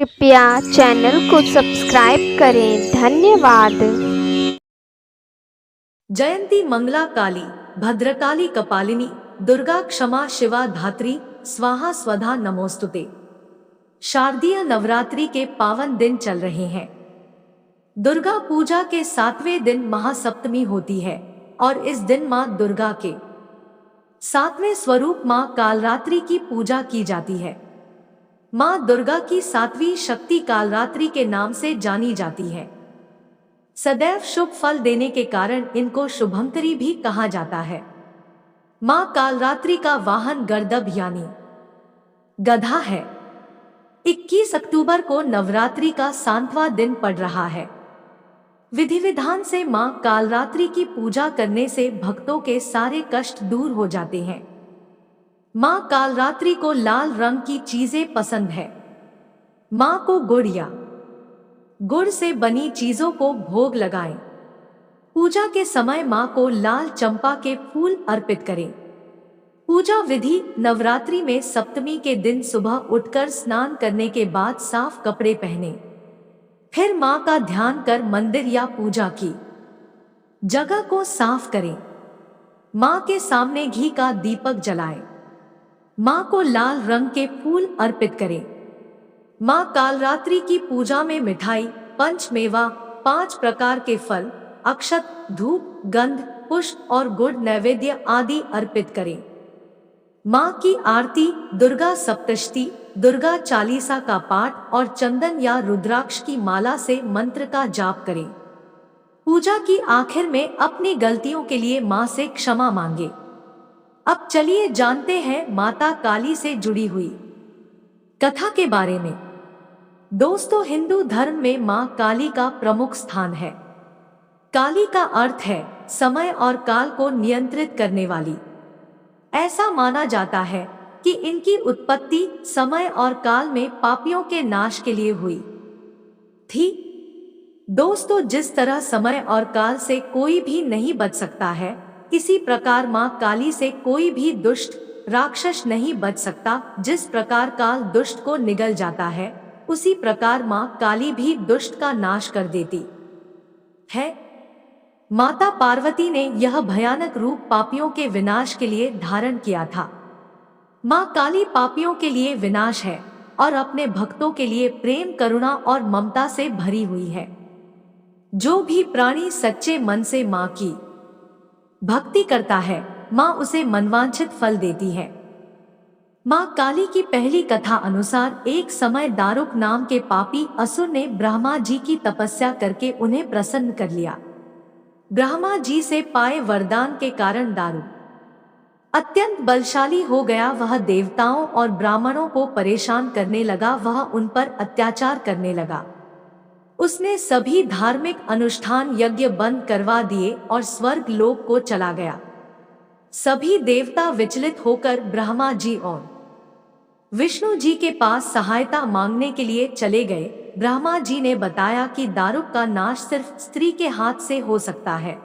कृपया चैनल को सब्सक्राइब करें। धन्यवाद। जयंती मंगला काली, भद्रकाली कपालिनी, दुर्गा क्षमा शिवा धात्री, स्वाहा स्वधा नमोस्तुते। शारदीय नवरात्रि के पावन दिन चल रहे हैं। दुर्गा पूजा के 7वें दिन महासप्तमी होती है और इस दिन मां दुर्गा के 7वें स्वरूप मां कालरात्रि की पूजा की जाती है। मां दुर्गा की 7वीं शक्ति कालरात्रि के नाम से जानी जाती है। सदैव शुभ फल देने के कारण इनको शुभंकरी भी कहा जाता है। मां कालरात्रि का वाहन गर्दभ यानी गधा है। 21 अक्टूबर को नवरात्रि का 7वां दिन पड़ रहा है। विधि विधान से मां कालरात्रि की पूजा करने से भक्तों के सारे कष्ट दूर हो जाते हैं। मां कालरात्रि को लाल रंग की चीजें पसंद है। मां को गुड़ या गुड़ से बनी चीजों को भोग लगाएं। पूजा के समय मां को लाल चंपा के फूल अर्पित करें। पूजा विधि: नवरात्रि में सप्तमी के दिन सुबह उठकर स्नान करने के बाद साफ कपड़े पहने, फिर मां का ध्यान कर मंदिर या पूजा की जगह को साफ करें। मां के सामने घी का दीपक जलाएं। मां को लाल रंग के फूल अर्पित करें। मां कालरात्रि की पूजा में मिठाई, पंचमेवा, 5 प्रकार के फल, अक्षत, धूप, गंध, पुष्प और गुड़ नैवेद्य आदि अर्पित करें। मां की आरती, दुर्गा सप्तशती, दुर्गा चालीसा का पाठ और चंदन या रुद्राक्ष की माला से मंत्र का जाप करें। पूजा की आखिर में अपनी गलतियों के लिए मां से क्षमा मांगे। अब चलिए जानते हैं माता काली से जुड़ी हुई कथा के बारे में। दोस्तों, हिंदू धर्म में मां काली का प्रमुख स्थान है। काली का अर्थ है समय और काल को नियंत्रित करने वाली। ऐसा माना जाता है कि इनकी उत्पत्ति समय और काल में पापियों के नाश के लिए हुई थी। दोस्तों, जिस तरह समय और काल से कोई भी नहीं बच सकता है, इसी प्रकार मां काली से कोई भी दुष्ट राक्षस नहीं बच सकता। जिस प्रकार काल दुष्ट को निगल जाता है, उसी प्रकार मां काली भी दुष्ट का नाश कर देती है। माता पार्वती ने यह भयानक रूप पापियों के विनाश के लिए धारण किया था। मां काली पापियों के लिए विनाश है और अपने भक्तों के लिए प्रेम, करुणा और ममता से भरी हुई है। जो भी प्राणी सच्चे मन से मां की भक्ति करता है, मां उसे मनवांछित फल देती है। मां काली की पहली कथा अनुसार एक समय दारुक नाम के पापी असुर ने ब्रह्मा जी की तपस्या करके उन्हें प्रसन्न कर लिया। ब्रह्मा जी से पाए वरदान के कारण दारुक अत्यंत बलशाली हो गया। वह देवताओं और ब्राह्मणों को परेशान करने लगा। वह उन पर अत्याचार करने लगा। उसने सभी धार्मिक अनुष्ठान यज्ञ बंद करवा दिए और स्वर्ग लोक को चला गया। सभी देवता विचलित होकर ब्रह्मा जी और विष्णु जी के पास सहायता मांगने के लिए चले गए। ब्रह्मा जी ने बताया कि दारुक का नाश सिर्फ स्त्री के हाथ से हो सकता है।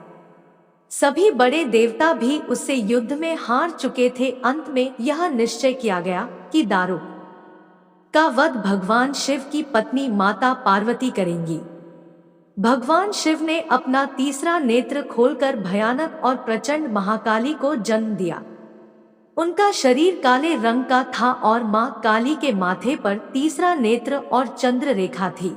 सभी बड़े देवता भी उससे युद्ध में हार चुके थे। अंत में यह निश्चय किया गया कि दारुक का वध भगवान शिव की पत्नी माता पार्वती करेंगी। भगवान शिव ने अपना तीसरा नेत्र खोलकर भयानक और प्रचंड महाकाली को जन्म दिया। उनका शरीर काले रंग का था और मां काली के माथे पर तीसरा नेत्र और चंद्र रेखा थी।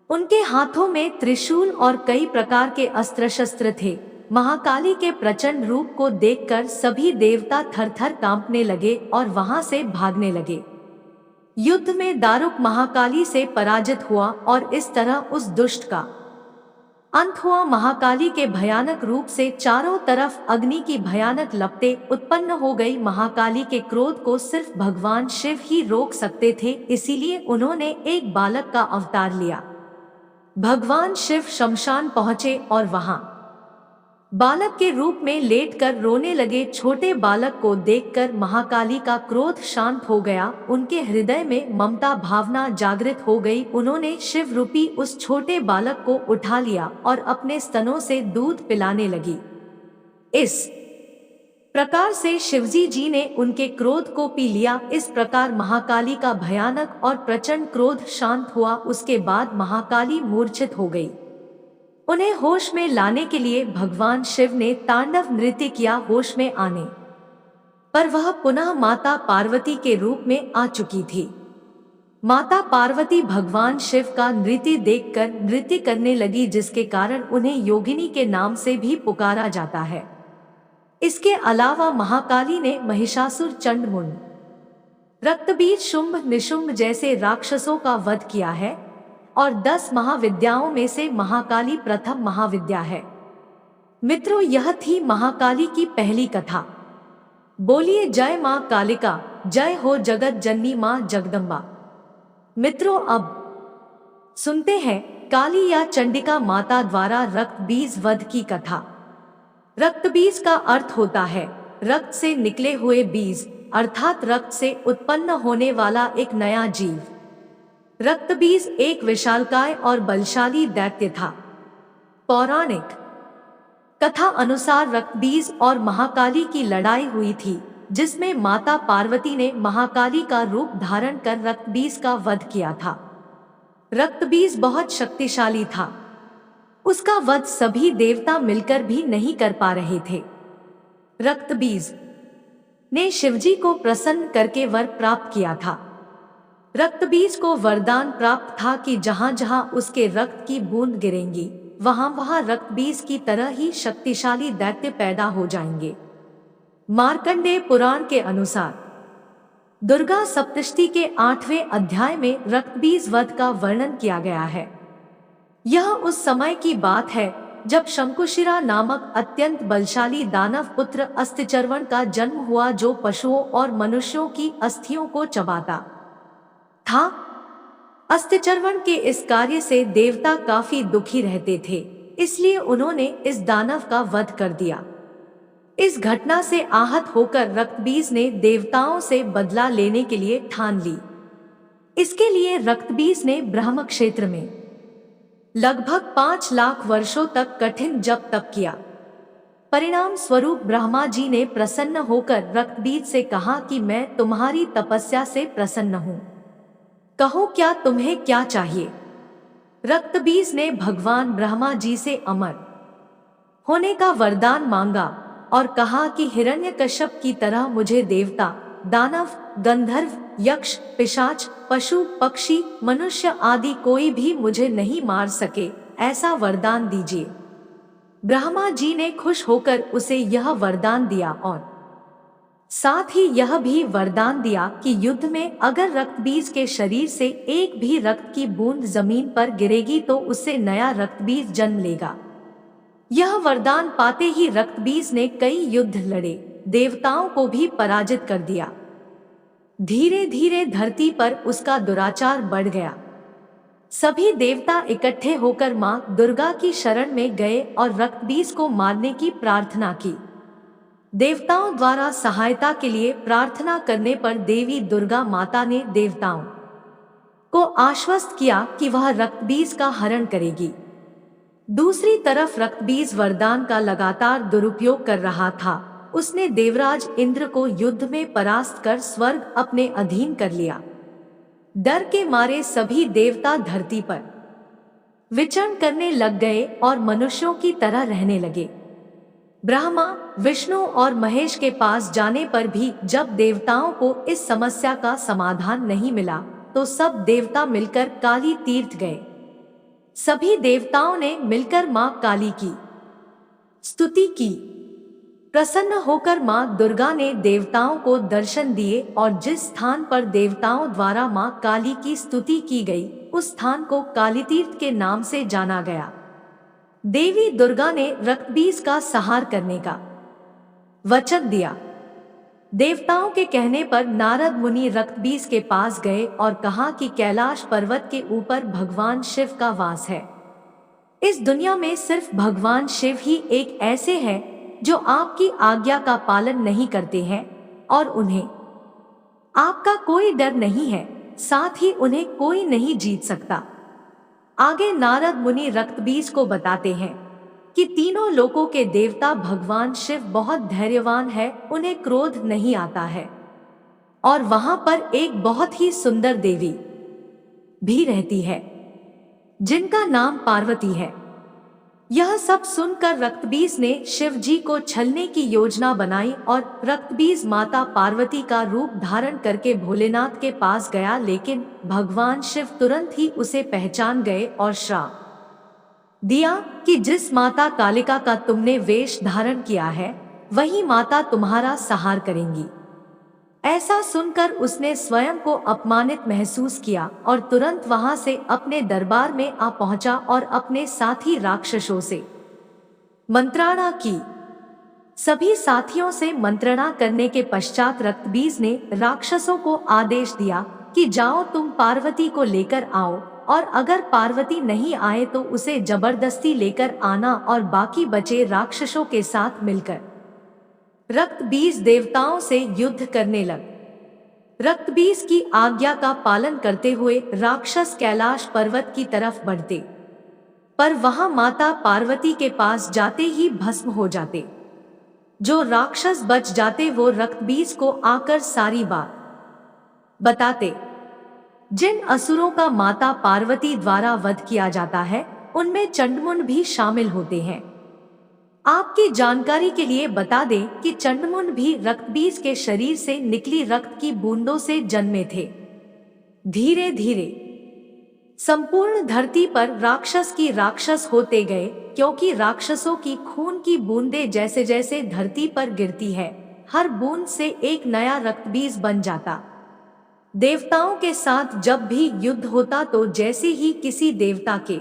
उनके हाथों में त्रिशूल और कई प्रकार के अस्त्र शस्त्र थे। महाकाली के प्रचंड रूप को देखकर सभी देवता थर-थर कांपने लगे और वहां से भागने लगे। युद्ध में दारुक महाकाली से पराजित हुआ और इस तरह उस दुष्ट का अंत हुआ। महाकाली के भयानक रूप से चारों तरफ अग्नि की भयानक लपटें उत्पन्न हो गई। महाकाली के क्रोध को सिर्फ भगवान शिव ही रोक सकते थे, इसीलिए उन्होंने एक बालक का अवतार लिया। भगवान शिव शमशान पहुंचे और वहां बालक के रूप में लेटकर रोने लगे। छोटे बालक को देखकर महाकाली का क्रोध शांत हो गया। उनके हृदय में ममता भावना जागृत हो गई। उन्होंने शिव रूपी उस छोटे बालक को उठा लिया और अपने स्तनों से दूध पिलाने लगी। इस प्रकार से शिवजी जी ने उनके क्रोध को पी लिया। इस प्रकार महाकाली का भयानक और प्रचंड क्रोध शांत हुआ। उसके बाद महाकाली मूर्छित हो गई। उन्हें होश में लाने के लिए भगवान शिव ने तांडव नृत्य किया। होश में आने पर वह पुनः माता पार्वती के रूप में आ चुकी थी। माता पार्वती भगवान शिव का नृत्य देखकर नृत्य करने लगी, जिसके कारण उन्हें योगिनी के नाम से भी पुकारा जाता है। इसके अलावा महाकाली ने महिषासुर, चंडमुंड, रक्तबीज, शुंभ निशुंभ जैसे राक्षसों का वध किया है और 10 महाविद्याओं में से महाकाली प्रथम महाविद्या है। मित्रों, यह थी महाकाली की पहली कथा। बोलिए जय मां कालिका, जय हो जगत जननी मां जगदम्बा। मित्रों, अब सुनते हैं काली या चंडिका माता द्वारा रक्तबीज वध की कथा। रक्तबीज का अर्थ होता है रक्त से निकले हुए बीज, अर्थात रक्त से उत्पन्न होने वाला एक नया जीव। रक्तबीज एक विशालकाय और बलशाली दैत्य था। पौराणिक कथा अनुसार रक्तबीज और महाकाली की लड़ाई हुई थी, जिसमें माता पार्वती ने महाकाली का रूप धारण कर रक्तबीज का वध किया था। रक्तबीज बहुत शक्तिशाली था। उसका वध सभी देवता मिलकर भी नहीं कर पा रहे थे। रक्तबीज ने शिवजी को प्रसन्न करके वर प्राप्त किया था। रक्तबीज को वरदान प्राप्त था कि जहां जहां उसके रक्त की बूंद गिरेंगी, वहां वहां रक्तबीज की तरह ही शक्तिशाली दैत्य पैदा हो जाएंगे। मार्कंडेय पुराण के अनुसार दुर्गा सप्तशती के 8वें अध्याय में रक्तबीज वध का वर्णन किया गया है। यह उस समय की बात है जब शंकुशिरा नामक अत्यंत बलशाली दानव पुत्र अस्तिचर्वण का जन्म हुआ, जो पशुओं और मनुष्यों की अस्थियों को चबाता था। अस्तिचर्वण के इस कार्य से देवता काफी दुखी रहते थे, इसलिए उन्होंने इस दानव का वध कर दिया। इस घटना से आहत होकर रक्तबीज ने देवताओं से बदला लेने के लिए ठान ली। इसके लिए रक्तबीज ने ब्रह्म क्षेत्र में लगभग 5 लाख वर्षों तक कठिन जप तप किया। परिणाम स्वरूप ब्रह्मा जी ने प्रसन्न होकर रक्तबीज से कहा कि मैं तुम्हारी तपस्या से प्रसन्न हूँ, कहो क्या तुम्हें क्या चाहिए। रक्तबीज ने भगवान ब्रह्मा जी से अमर होने का वरदान मांगा और कहा कि हिरण्यकश्यप की तरह मुझे देवता, दानव, गंधर्व, यक्ष, पिशाच, पशु, पक्षी, मनुष्य आदि कोई भी मुझे नहीं मार सके, ऐसा वरदान दीजिए। ब्रह्मा जी ने खुश होकर उसे यह वरदान दिया और साथ ही यह भी वरदान दिया कि युद्ध में अगर रक्तबीज के शरीर से एक भी रक्त की बूंद जमीन पर गिरेगी तो उससे नया रक्तबीज जन्म लेगा। यह वरदान पाते ही रक्तबीज ने कई युद्ध लड़े, देवताओं को भी पराजित कर दिया। धीरे धीरे धरती पर उसका दुराचार बढ़ गया। सभी देवता इकट्ठे होकर मां दुर्गा की शरण में गए और रक्तबीज को मारने की प्रार्थना की। देवताओं द्वारा सहायता के लिए प्रार्थना करने पर देवी दुर्गा माता ने देवताओं को आश्वस्त किया कि वह रक्तबीज का हरण करेगी। दूसरी तरफ रक्तबीज वरदान का लगातार दुरुपयोग कर रहा था। उसने देवराज इंद्र को युद्ध में परास्त कर स्वर्ग अपने अधीन कर लिया। डर के मारे सभी देवता धरती पर विचरण करने लग गए और मनुष्यों की तरह रहने लगे। ब्रह्मा, विष्णु और महेश के पास जाने पर भी जब देवताओं को इस समस्या का समाधान नहीं मिला तो सब देवता मिलकर काली तीर्थ गए। सभी देवताओं ने मिलकर मां काली की स्तुति की। प्रसन्न होकर मां दुर्गा ने देवताओं को दर्शन दिए और जिस स्थान पर देवताओं द्वारा मां काली की स्तुति की गई उस स्थान को कालीतीर्थ के नाम से जाना गया। देवी दुर्गा ने रक्तबीज का संहार करने का वचन दिया। देवताओं के कहने पर नारद मुनि रक्तबीज के पास गए और कहा कि कैलाश पर्वत के ऊपर भगवान शिव का वास है। इस दुनिया में सिर्फ भगवान शिव ही एक ऐसे हैं जो आपकी आज्ञा का पालन नहीं करते हैं और उन्हें आपका कोई डर नहीं है, साथ ही उन्हें कोई नहीं जीत सकता। आगे नारद मुनि रक्तबीज को बताते हैं कि तीनों लोकों के देवता भगवान शिव बहुत धैर्यवान है, उन्हें क्रोध नहीं आता है। और वहां पर एक बहुत ही सुंदर देवी भी रहती है जिनका नाम पार्वती है। यह सब सुनकर रक्तबीज ने शिव जी को छलने की योजना बनाई और रक्तबीज माता पार्वती का रूप धारण करके भोलेनाथ के पास गया, लेकिन भगवान शिव तुरंत ही उसे पहचान गए और श्राप दिया कि जिस माता कालिका का तुमने वेश धारण किया है वही माता तुम्हारा संहार करेंगी। ऐसा सुनकर उसने स्वयं को अपमानित महसूस किया और तुरंत वहां से अपने दरबार में आ पहुंचा और अपने साथी राक्षसों से मंत्रणा की। सभी साथियों से मंत्रणा करने के पश्चात रक्तबीज ने राक्षसों को आदेश दिया कि जाओ, तुम पार्वती को लेकर आओ, और अगर पार्वती नहीं आए तो उसे जबरदस्ती लेकर आना और बाकी बचे राक्षसों के साथ मिलकर रक्तबीज देवताओं से युद्ध करने लग। रक्तबीज की आज्ञा का पालन करते हुए राक्षस कैलाश पर्वत की तरफ बढ़ते, पर वहां माता पार्वती के पास जाते ही भस्म हो जाते। जो राक्षस बच जाते वो रक्तबीज को आकर सारी बात बताते। जिन असुरों का माता पार्वती द्वारा वध किया जाता है उनमें चंडमुंड भी शामिल होते हैं। आपकी जानकारी के लिए बता दें कि चंडमुंड भी रक्तबीज के शरीर से निकली रक्त की बूंदों से जन्मे थे। धीरे धीरे संपूर्ण धरती पर राक्षस की राक्षस होते गए, क्योंकि राक्षसों की खून की बूंदें जैसे जैसे धरती पर गिरती है, हर बूंद से एक नया रक्तबीज बन जाता। देवताओं के साथ जब भी युद्ध होता तो जैसे ही किसी देवता के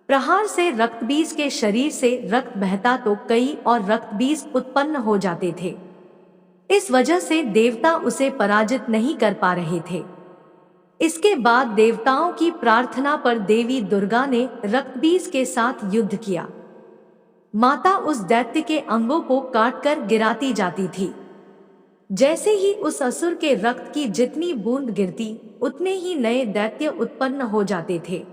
प्रहार से रक्तबीज के शरीर से रक्त बहता तो कई और रक्तबीज उत्पन्न हो जाते थे। इस वजह से देवता उसे पराजित नहीं कर पा रहे थे। इसके बाद देवताओं की प्रार्थना पर देवी दुर्गा ने रक्तबीज के साथ युद्ध किया। माता उस दैत्य के अंगों को काटकर गिराती जाती थी। जैसे ही उस असुर के रक्त की जितनी बूंद गिरती उतने ही नए दैत्य उत्पन्न हो जाते थे।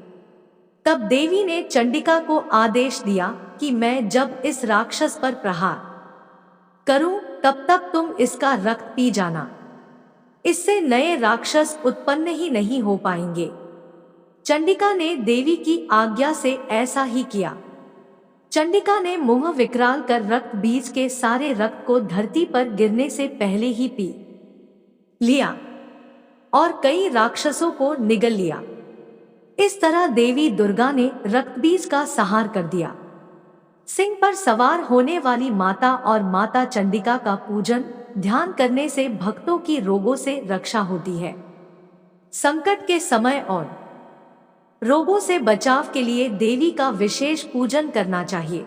तब देवी ने चंडिका को आदेश दिया कि मैं जब इस राक्षस पर प्रहार करूं तब तक तुम इसका रक्त पी जाना, इससे नए राक्षस उत्पन्न ही नहीं हो पाएंगे। चंडिका ने देवी की आज्ञा से ऐसा ही किया। चंडिका ने मुंह विकराल कर रक्तबीज के सारे रक्त को धरती पर गिरने से पहले ही पी लिया और कई राक्षसों को निगल लिया। इस तरह देवी दुर्गा ने रक्तबीज का संहार कर दिया। सिंह पर सवार होने वाली माता और माता चंडिका का पूजन ध्यान करने से भक्तों की रोगों से रक्षा होती है। संकट के समय और रोगों से बचाव के लिए देवी का विशेष पूजन करना चाहिए।